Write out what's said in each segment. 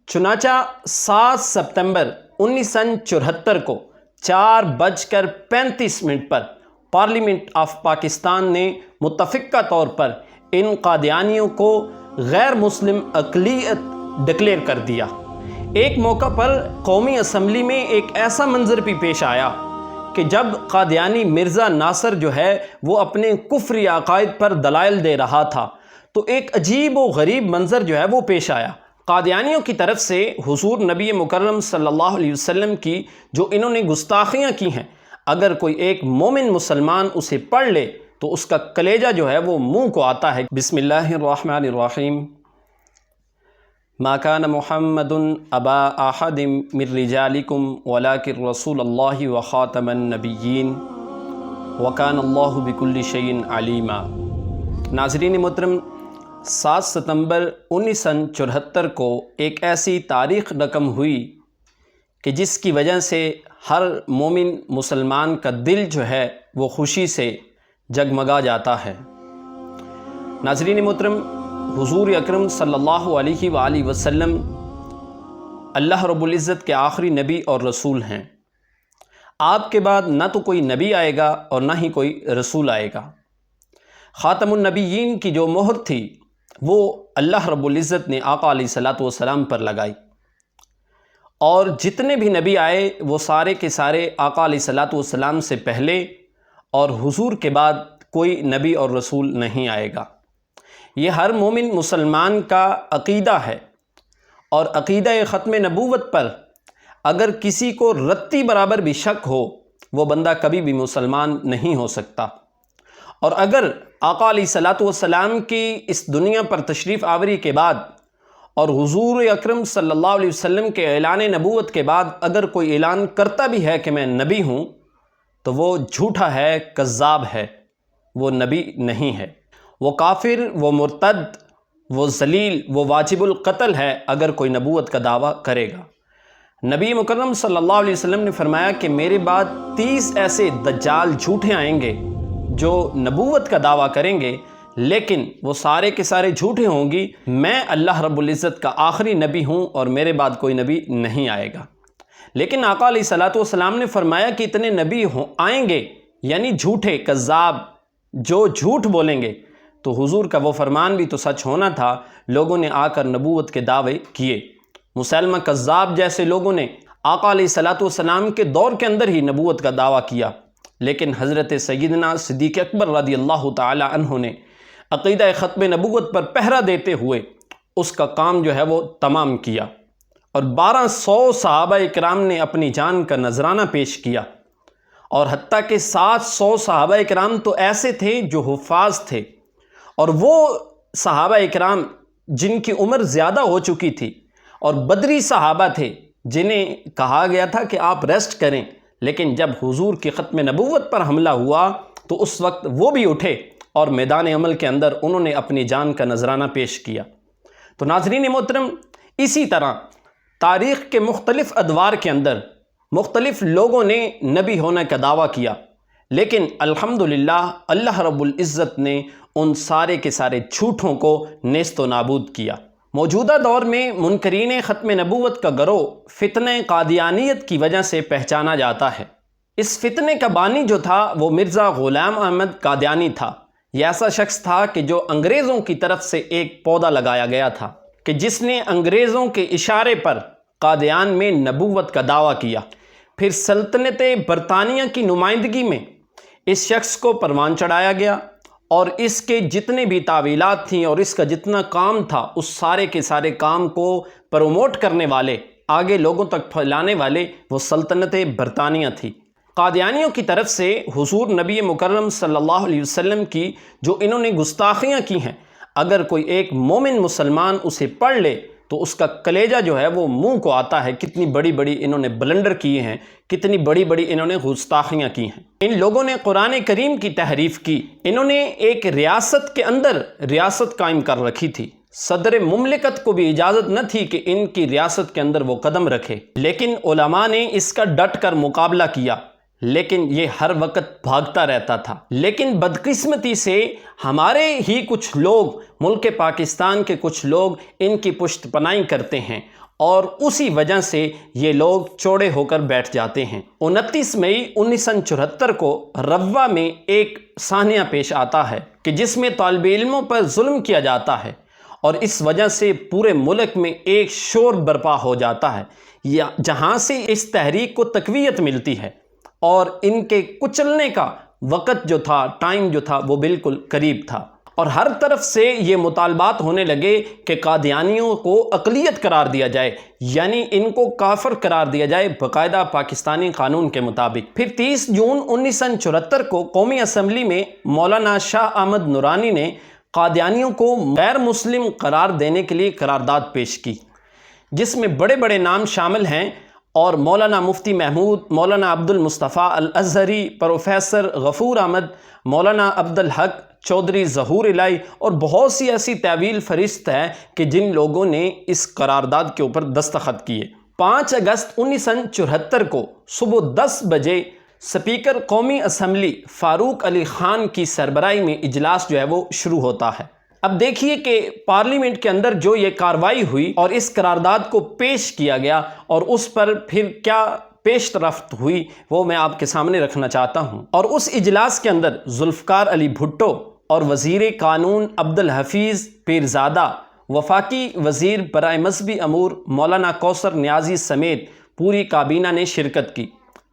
چنانچہ 7 ستمبر 1974 کو 4:35 پر parliament of Pakistan نے متفقہ طور پر ان قادیانیوں کو غیر مسلم اقلیت ڈکلیئر کر دیا۔ ایک موقع پر قومی اسمبلی میں ایک ایسا منظر بھی پیش آیا کہ جب قادیانی مرزا ناصر جو ہے وہ اپنے کفری عقائد پر دلائل دے رہا تھا تو ایک عجیب و غریب منظر جو ہے وہ پیش آیا۔ قادیانیوں کی طرف سے حضور نبی مکرم صلی اللہ علیہ وسلم کی جو انہوں نے گستاخیاں کی ہیں، اگر کوئی ایک مومن مسلمان اسے پڑھ لے تو اس کا کلیجہ جو ہے وہ منہ کو آتا ہے۔ بسم اللہ الرحمن الرحیم۔ ما کان محمد ابا احد من رجالکم ولکن رسول اللہ وخاتم النبیین وکان اللہ بکل شیء علیما۔ ناظرین محترم، 7 ستمبر 1974 کو ایک ایسی تاریخ رقم ہوئی کہ جس کی وجہ سے ہر مومن مسلمان کا دل جو ہے وہ خوشی سے جگمگا جاتا ہے۔ ناظرین محترم، حضور اکرم صلی اللہ علیہ وآلہ وسلم اللہ رب العزت کے آخری نبی اور رسول ہیں۔ آپ کے بعد نہ تو کوئی نبی آئے گا اور نہ ہی کوئی رسول آئے گا۔ خاتم النبیین کی جو مہر تھی وہ اللہ رب العزت نے آقا علیہ الصلوۃ والسلام پر لگائی، اور جتنے بھی نبی آئے وہ سارے کے سارے آقا علیہ الصلوۃ والسلام سے پہلے اور حضور کے بعد کوئی نبی اور رسول نہیں آئے گا۔ یہ ہر مومن مسلمان کا عقیدہ ہے، اور عقیدہ ختم نبوت پر اگر کسی کو رتی برابر بھی شک ہو وہ بندہ کبھی بھی مسلمان نہیں ہو سکتا۔ اور اگر آقا علیہ الصلوۃ والسلام کی اس دنیا پر تشریف آوری کے بعد اور حضور اکرم صلی اللہ علیہ وسلم کے اعلان نبوت کے بعد اگر کوئی اعلان کرتا بھی ہے کہ میں نبی ہوں تو وہ جھوٹا ہے، کذاب ہے، وہ نبی نہیں ہے، وہ کافر، وہ مرتد، وہ ذلیل، وہ واجب القتل ہے اگر کوئی نبوت کا دعویٰ کرے گا۔ نبی مکرم صلی اللہ علیہ وسلم نے فرمایا کہ میرے بعد 30 ایسے دجال جھوٹے آئیں گے جو نبوت کا دعویٰ کریں گے، لیکن وہ سارے کے سارے جھوٹے ہوں گی۔ میں اللہ رب العزت کا آخری نبی ہوں اور میرے بعد کوئی نبی نہیں آئے گا۔ لیکن آقا علیہ الصلوۃ والسلام نے فرمایا کہ اتنے نبی آئیں گے، یعنی جھوٹے، کذاب، جو جھوٹ بولیں گے، تو حضور کا وہ فرمان بھی تو سچ ہونا تھا۔ لوگوں نے آ کر نبوت کے دعوے کیے۔ مسلمہ کذاب جیسے لوگوں نے آقا علیہ الصلوۃ والسلام کے دور کے اندر ہی نبوت کا دعویٰ کیا، لیکن حضرت سیدنا صدیق اکبر رضی اللہ تعالی عنہ نے عقیدہ ختم نبوت پر پہرا دیتے ہوئے اس کا کام جو ہے وہ تمام کیا، اور 1200 صحابہ اکرام نے اپنی جان کا نذرانہ پیش کیا، اور حتیٰ کہ 700 صحابہ اکرام تو ایسے تھے جو حفاظ تھے، اور وہ صحابہ اکرام جن کی عمر زیادہ ہو چکی تھی اور بدری صحابہ تھے جنہیں کہا گیا تھا کہ آپ ریسٹ کریں، لیکن جب حضور کی ختم نبوت پر حملہ ہوا تو اس وقت وہ بھی اٹھے اور میدان عمل کے اندر انہوں نے اپنی جان کا نذرانہ پیش کیا۔ تو ناظرین محترم، اسی طرح تاریخ کے مختلف ادوار کے اندر مختلف لوگوں نے نبی ہونے کا دعویٰ کیا، لیکن الحمدللہ اللہ رب العزت نے ان سارے کے سارے جھوٹوں کو نیست و نابود کیا۔ موجودہ دور میں منکرین ختم نبوت کا گروہ فتنہ قادیانیت کی وجہ سے پہچانا جاتا ہے۔ اس فتنے کا بانی جو تھا وہ مرزا غلام احمد قادیانی تھا۔ یہ ایسا شخص تھا کہ جو انگریزوں کی طرف سے ایک پودا لگایا گیا تھا کہ جس نے انگریزوں کے اشارے پر قادیان میں نبوت کا دعویٰ کیا۔ پھر سلطنت برطانیہ کی نمائندگی میں اس شخص کو پروان چڑھایا گیا، اور اس کے جتنے بھی تعویلات تھیں اور اس کا جتنا کام تھا اس سارے کے سارے کام کو پروموٹ کرنے والے، آگے لوگوں تک پھیلانے والے وہ سلطنت برطانیہ تھی۔ قادیانیوں کی طرف سے حضور نبی مکرم صلی اللہ علیہ وسلم کی جو انہوں نے گستاخیاں کی ہیں، اگر کوئی ایک مومن مسلمان اسے پڑھ لے تو اس کا کلیجہ جو ہے وہ منہ کو آتا ہے۔ کتنی بڑی بڑی انہوں نے بلنڈر کیے ہیں، کتنی بڑی بڑی انہوں نے گستاخیاں کی ہیں۔ ان لوگوں نے قرآن کریم کی تحریف کی۔ انہوں نے ایک ریاست کے اندر ریاست قائم کر رکھی تھی۔ صدر مملکت کو بھی اجازت نہ تھی کہ ان کی ریاست کے اندر وہ قدم رکھے، لیکن علماء نے اس کا ڈٹ کر مقابلہ کیا، لیکن یہ ہر وقت بھاگتا رہتا تھا۔ لیکن بدقسمتی سے ہمارے ہی کچھ لوگ، ملک پاکستان کے کچھ لوگ ان کی پشت پناہی کرتے ہیں اور اسی وجہ سے یہ لوگ چوڑے ہو کر بیٹھ جاتے ہیں۔ 29 مئی 1974 کو روا میں ایک سانحہ پیش آتا ہے کہ جس میں طالب علموں پر ظلم کیا جاتا ہے، اور اس وجہ سے پورے ملک میں ایک شور برپا ہو جاتا ہے، جہاں سے اس تحریک کو تقویت ملتی ہے، اور ان کے کچلنے کا وقت جو تھا، ٹائم جو تھا، وہ بالکل قریب تھا۔ اور ہر طرف سے یہ مطالبات ہونے لگے کہ قادیانیوں کو اقلیت قرار دیا جائے، یعنی ان کو کافر قرار دیا جائے باقاعدہ پاکستانی قانون کے مطابق۔ پھر 30 جون 1974 کو قومی اسمبلی میں مولانا شاہ احمد نورانی نے قادیانیوں کو غیر مسلم قرار دینے کے لیے قرارداد پیش کی، جس میں بڑے بڑے نام شامل ہیں، اور مولانا مفتی محمود، مولانا عبد المصطفیٰ الازہری، پروفیسر غفور احمد، مولانا عبد الحق چودھری ظہور الہی، اور بہت سی ایسی طویل فہرست ہے کہ جن لوگوں نے اس قرارداد کے اوپر دستخط کیے۔ 5 اگست 1974 کو صبح 10 بجے سپیکر قومی اسمبلی فاروق علی خان کی سربراہی میں اجلاس جو ہے وہ شروع ہوتا ہے۔ اب دیکھیے کہ پارلیمنٹ کے اندر جو یہ کارروائی ہوئی اور اس قرارداد کو پیش کیا گیا، اور اس پر پھر کیا پیش رفت ہوئی، وہ میں آپ کے سامنے رکھنا چاہتا ہوں۔ اور اس اجلاس کے اندر ذوالفقار علی بھٹو اور وزیر قانون عبدالحفیظ پیرزادہ، وفاقی وزیر برائے مذہبی امور مولانا کوثر نیازی سمیت پوری کابینہ نے شرکت کی۔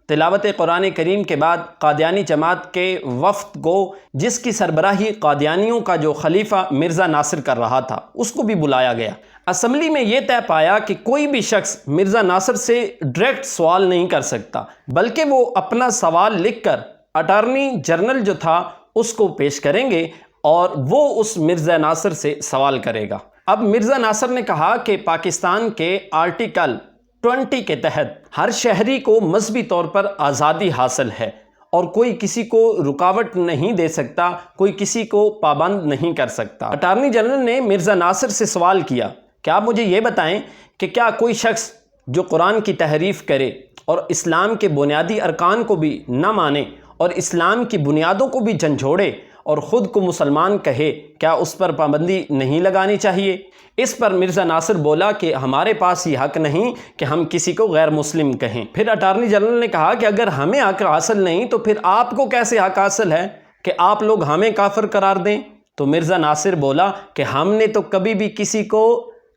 تلاوت قرآن کریم کے بعد قادیانی جماعت کے وفد کو، جس کی سربراہی قادیانیوں کا جو خلیفہ مرزا ناصر کر رہا تھا، اس کو بھی بلایا گیا۔ اسمبلی میں یہ طے پایا کہ کوئی بھی شخص مرزا ناصر سے ڈائریکٹ سوال نہیں کر سکتا، بلکہ وہ اپنا سوال لکھ کر اٹارنی جنرل جو تھا اس کو پیش کریں گے، اور وہ اس مرزا ناصر سے سوال کرے گا۔ اب مرزا ناصر نے کہا کہ پاکستان کے آرٹیکل 20 کے تحت ہر شہری کو مذہبی طور پر آزادی حاصل ہے، اور کوئی کسی کو رکاوٹ نہیں دے سکتا، کوئی کسی کو پابند نہیں کر سکتا۔ اٹارنی جنرل نے مرزا ناصر سے سوال کیا کہ آپ مجھے یہ بتائیں کہ کیا کوئی شخص جو قرآن کی تحریف کرے اور اسلام کے بنیادی ارکان کو بھی نہ مانے اور اسلام کی بنیادوں کو بھی جھنجھوڑے اور خود کو مسلمان کہے، کیا اس پر پابندی نہیں لگانی چاہیے؟ اس پر مرزا ناصر بولا کہ ہمارے پاس یہ حق نہیں کہ ہم کسی کو غیر مسلم کہیں۔ پھر اٹارنی جنرل نے کہا کہ اگر ہمیں حق حاصل نہیں تو پھر آپ کو کیسے حق حاصل ہے کہ آپ لوگ ہمیں کافر قرار دیں؟ تو مرزا ناصر بولا کہ ہم نے تو کبھی بھی کسی کو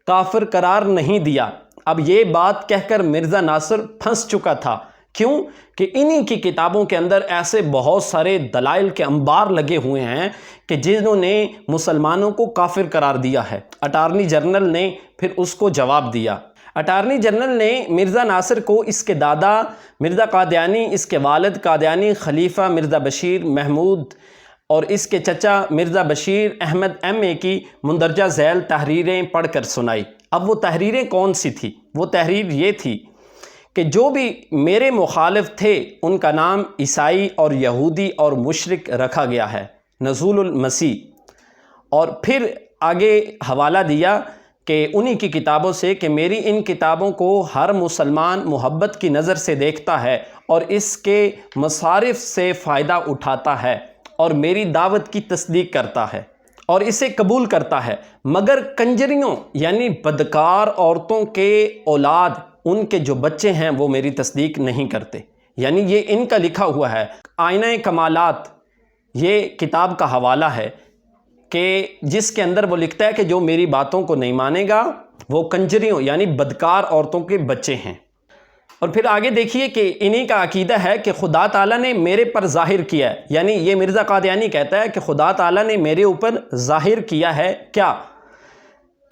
کافر قرار نہیں دیا۔ اب یہ بات کہہ کر مرزا ناصر پھنس چکا تھا۔ کیوں؟ کہ انہی کی کتابوں کے اندر ایسے بہت سارے دلائل کے انبار لگے ہوئے ہیں کہ جنہوں نے مسلمانوں کو کافر قرار دیا ہے۔ اٹارنی جنرل نے پھر اس کو جواب دیا۔ اٹارنی جنرل نے مرزا ناصر کو اس کے دادا مرزا قادیانی، اس کے والد قادیانی خلیفہ مرزا بشیر محمود اور اس کے چچا مرزا بشیر احمد ایم اے کی مندرجہ ذیل تحریریں پڑھ کر سنائی۔ اب وہ تحریریں کون سی تھی؟ وہ تحریر یہ تھی کہ جو بھی میرے مخالف تھے ان کا نام عیسائی اور یہودی اور مشرک رکھا گیا ہے، نزول المسیح، اور پھر آگے حوالہ دیا کہ انہی کی کتابوں سے کہ میری ان کتابوں کو ہر مسلمان محبت کی نظر سے دیکھتا ہے اور اس کے مصارف سے فائدہ اٹھاتا ہے اور میری دعوت کی تصدیق کرتا ہے اور اسے قبول کرتا ہے، مگر کنجریوں یعنی بدکار عورتوں کے اولاد، ان کے جو بچے ہیں وہ میری تصدیق نہیں کرتے۔ یعنی یہ ان کا لکھا ہوا ہے۔ آئینہ کمالات یہ کتاب کا حوالہ ہے کہ جس کے اندر وہ لکھتا ہے کہ جو میری باتوں کو نہیں مانے گا وہ کنجریوں یعنی بدکار عورتوں کے بچے ہیں۔ اور پھر آگے دیکھیے کہ انہی کا عقیدہ ہے کہ خدا تعالیٰ نے میرے پر ظاہر کیا ہے، یعنی یہ مرزا قادیانی کہتا ہے کہ خدا تعالیٰ نے میرے اوپر ظاہر کیا ہے کیا؟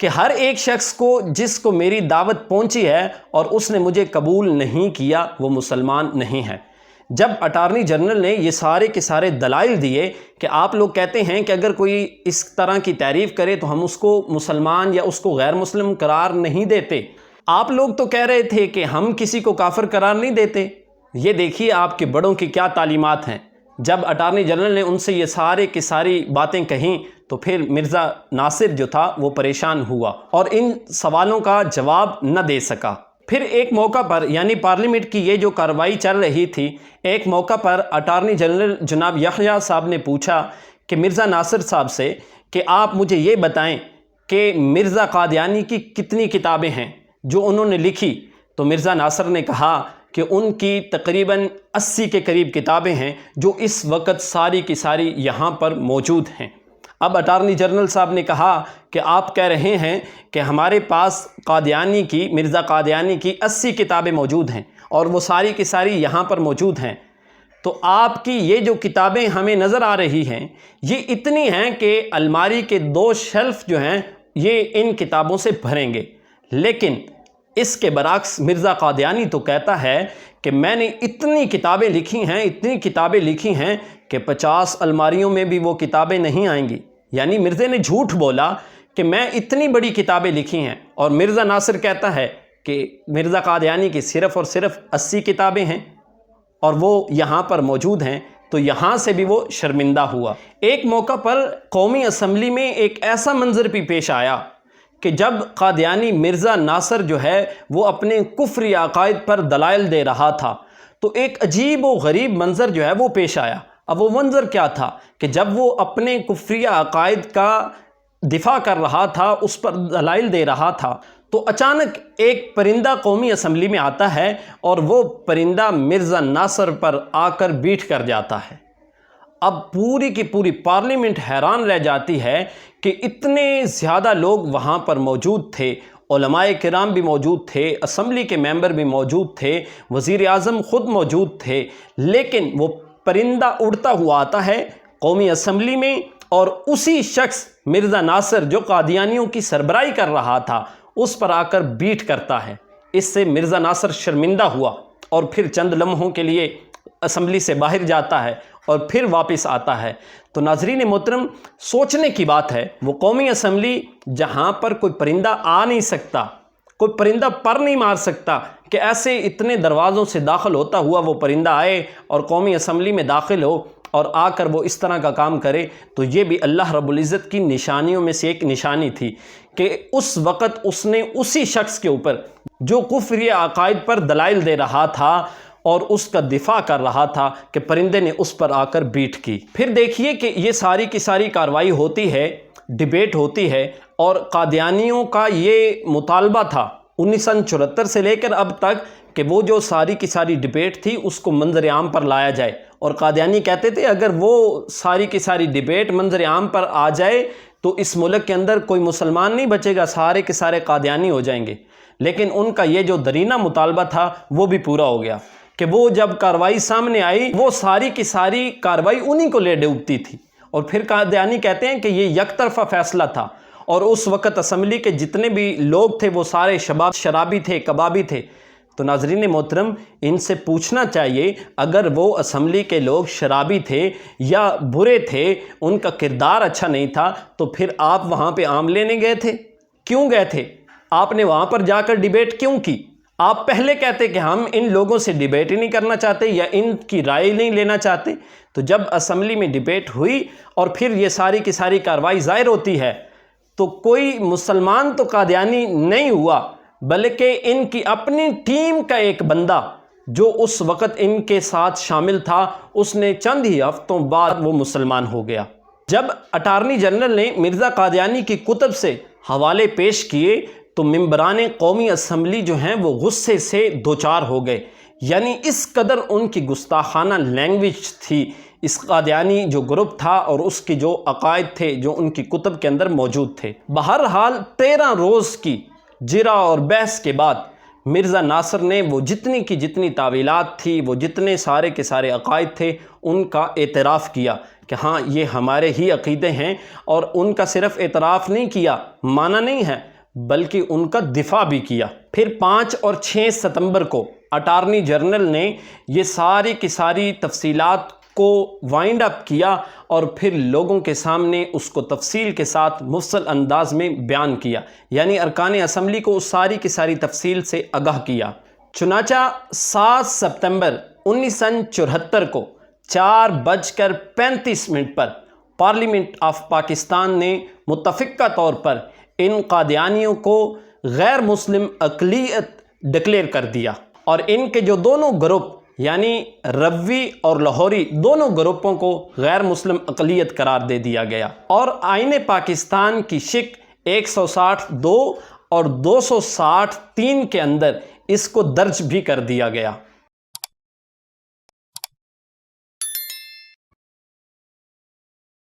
کہ ہر ایک شخص کو جس کو میری دعوت پہنچی ہے اور اس نے مجھے قبول نہیں کیا وہ مسلمان نہیں ہے۔ جب اٹارنی جنرل نے یہ سارے کے سارے دلائل دیے کہ آپ لوگ کہتے ہیں کہ اگر کوئی اس طرح کی تعریف کرے تو ہم اس کو مسلمان یا اس کو غیر مسلم قرار نہیں دیتے، آپ لوگ تو کہہ رہے تھے کہ ہم کسی کو کافر قرار نہیں دیتے، یہ دیکھیے آپ کے بڑوں کی کیا تعلیمات ہیں۔ جب اٹارنی جنرل نے ان سے یہ سارے کی ساری باتیں کہیں تو پھر مرزا ناصر جو تھا وہ پریشان ہوا اور ان سوالوں کا جواب نہ دے سکا۔ پھر ایک موقع پر یعنی پارلیمنٹ کی یہ جو کارروائی چل رہی تھی، ایک موقع پر اٹارنی جنرل جناب یحییٰ صاحب نے پوچھا کہ مرزا ناصر صاحب سے کہ آپ مجھے یہ بتائیں کہ مرزا قادیانی کی کتنی کتابیں ہیں جو انہوں نے لکھی، تو مرزا ناصر نے کہا کہ ان کی تقریباً 80 کے قریب کتابیں ہیں جو اس وقت ساری کی ساری یہاں پر موجود ہیں۔ اب اٹارنی جنرل صاحب نے کہا کہ آپ کہہ رہے ہیں کہ ہمارے پاس قادیانی کی، مرزا قادیانی کی 80 کتابیں موجود ہیں اور وہ ساری کی ساری یہاں پر موجود ہیں، تو آپ کی یہ جو کتابیں ہمیں نظر آ رہی ہیں یہ اتنی ہیں کہ الماری کے 2 شیلف جو ہیں یہ ان کتابوں سے بھریں گے۔ لیکن اس کے برعکس مرزا قادیانی تو کہتا ہے کہ میں نے اتنی کتابیں لکھی ہیں کہ 50 الماریوں میں بھی وہ کتابیں نہیں آئیں گی۔ یعنی مرزا نے جھوٹ بولا کہ میں اتنی بڑی کتابیں لکھی ہیں، اور مرزا ناصر کہتا ہے کہ مرزا قادیانی کی صرف اور صرف 80 کتابیں ہیں اور وہ یہاں پر موجود ہیں، تو یہاں سے بھی وہ شرمندہ ہوا۔ ایک موقع پر قومی اسمبلی میں ایک ایسا منظر بھی پیش آیا کہ جب قادیانی مرزا ناصر جو ہے وہ اپنے کفری عقائد پر دلائل دے رہا تھا، تو ایک عجیب و غریب منظر جو ہے وہ پیش آیا۔ اب وہ منظر کیا تھا کہ جب وہ اپنے کفری عقائد کا دفاع کر رہا تھا، اس پر دلائل دے رہا تھا، تو اچانک ایک پرندہ قومی اسمبلی میں آتا ہے اور وہ پرندہ مرزا ناصر پر آ کر بیٹھ کر جاتا ہے۔ اب پوری کی پوری پارلیمنٹ حیران رہ جاتی ہے کہ اتنے زیادہ لوگ وہاں پر موجود تھے، علماء کرام بھی موجود تھے، اسمبلی کے ممبر بھی موجود تھے، وزیر اعظم خود موجود تھے، لیکن وہ پرندہ اڑتا ہوا آتا ہے قومی اسمبلی میں، اور اسی شخص مرزا ناصر جو قادیانیوں کی سربراہی کر رہا تھا اس پر آ کر بیٹھ کرتا ہے۔ اس سے مرزا ناصر شرمندہ ہوا اور پھر چند لمحوں کے لیے اسمبلی سے باہر جاتا ہے اور پھر واپس آتا ہے۔ تو ناظرین محترم، سوچنے کی بات ہے، وہ قومی اسمبلی جہاں پر کوئی پرندہ آ نہیں سکتا، کوئی پرندہ پر نہیں مار سکتا، کہ ایسے اتنے دروازوں سے داخل ہوتا ہوا وہ پرندہ آئے اور قومی اسمبلی میں داخل ہو اور آ کر وہ اس طرح کا کام کرے، تو یہ بھی اللہ رب العزت کی نشانیوں میں سے ایک نشانی تھی کہ اس وقت اس نے اسی شخص کے اوپر جو کفری عقائد پر دلائل دے رہا تھا اور اس کا دفاع کر رہا تھا کہ پرندے نے اس پر آ کر بیٹھ کی۔ پھر دیکھیے کہ یہ ساری کی ساری کارروائی ہوتی ہے، ڈیبیٹ ہوتی ہے، اور قادیانیوں کا یہ مطالبہ تھا 1974 سے لے کر اب تک کہ وہ جو ساری کی ساری ڈیبیٹ تھی اس کو منظر عام پر لایا جائے، اور قادیانی کہتے تھے اگر وہ ساری کی ساری ڈیبیٹ منظر عام پر آ جائے تو اس ملک کے اندر کوئی مسلمان نہیں بچے گا، سارے کے سارے قادیانی ہو جائیں گے۔ لیکن ان کا یہ جو درینہ مطالبہ تھا وہ بھی پورا ہو گیا کہ وہ جب کارروائی سامنے آئی وہ ساری کی ساری کارروائی انہی کو لے ڈوبتی تھی، اور پھر قادیانی کہتے ہیں کہ یہ یک طرفہ فیصلہ تھا، اور اس وقت اسمبلی کے جتنے بھی لوگ تھے وہ سارے شرابی تھے، کبابی تھے۔ تو ناظرین محترم، ان سے پوچھنا چاہیے اگر وہ اسمبلی کے لوگ شرابی تھے یا برے تھے، ان کا کردار اچھا نہیں تھا، تو پھر آپ وہاں پہ عام لینے گئے تھے؟ کیوں گئے تھے؟ آپ نے وہاں پر جا کر ڈیبیٹ کیوں کی؟ آپ پہلے کہتے کہ ہم ان لوگوں سے ڈیبیٹ ہی نہیں کرنا چاہتے یا ان کی رائے نہیں لینا چاہتے۔ تو جب اسمبلی میں ڈیبیٹ ہوئی اور پھر یہ ساری کی ساری کارروائی ظاہر ہوتی ہے، تو کوئی مسلمان تو قادیانی نہیں ہوا، بلکہ ان کی اپنی ٹیم کا ایک بندہ جو اس وقت ان کے ساتھ شامل تھا، اس نے چند ہی ہفتوں بعد وہ مسلمان ہو گیا۔ جب اٹارنی جنرل نے مرزا قادیانی کی کتب سے حوالے پیش کیے تو ممبران قومی اسمبلی جو ہیں وہ غصے سے دوچار ہو گئے، یعنی اس قدر ان کی گستاخانہ لینگویج تھی اس قادیانی جو گروپ تھا اور اس کی جو عقائد تھے جو ان کی کتب کے اندر موجود تھے۔ بہرحال 13 روز کی جرا اور بحث کے بعد مرزا ناصر نے وہ جتنی کی جتنی تعویلات تھی، وہ جتنے سارے کے سارے عقائد تھے، ان کا اعتراف کیا کہ ہاں یہ ہمارے ہی عقیدے ہیں، اور ان کا صرف اعتراف نہیں کیا، مانا نہیں ہے، بلکہ ان کا دفاع بھی کیا۔ پھر 5 اور 6 ستمبر کو اٹارنی جنرل نے یہ ساری کی ساری تفصیلات کو وائنڈ اپ کیا اور پھر لوگوں کے سامنے اس کو تفصیل کے ساتھ مفصل انداز میں بیان کیا، یعنی ارکان اسمبلی کو اس ساری کی ساری تفصیل سے آگاہ کیا۔ چنانچہ 7 ستمبر 1974 کو 4:35 پر پارلیمنٹ آف پاکستان نے متفقہ طور پر ان قادیانیوں کو غیر مسلم اقلیت ڈکلیئر کر دیا، اور ان کے جو دونوں گروپ یعنی روی اور لاہوری دونوں گروپوں کو غیر مسلم اقلیت قرار دے دیا گیا، اور آئین پاکستان کی شق 160(2) اور 260(3) کے اندر اس کو درج بھی کر دیا گیا۔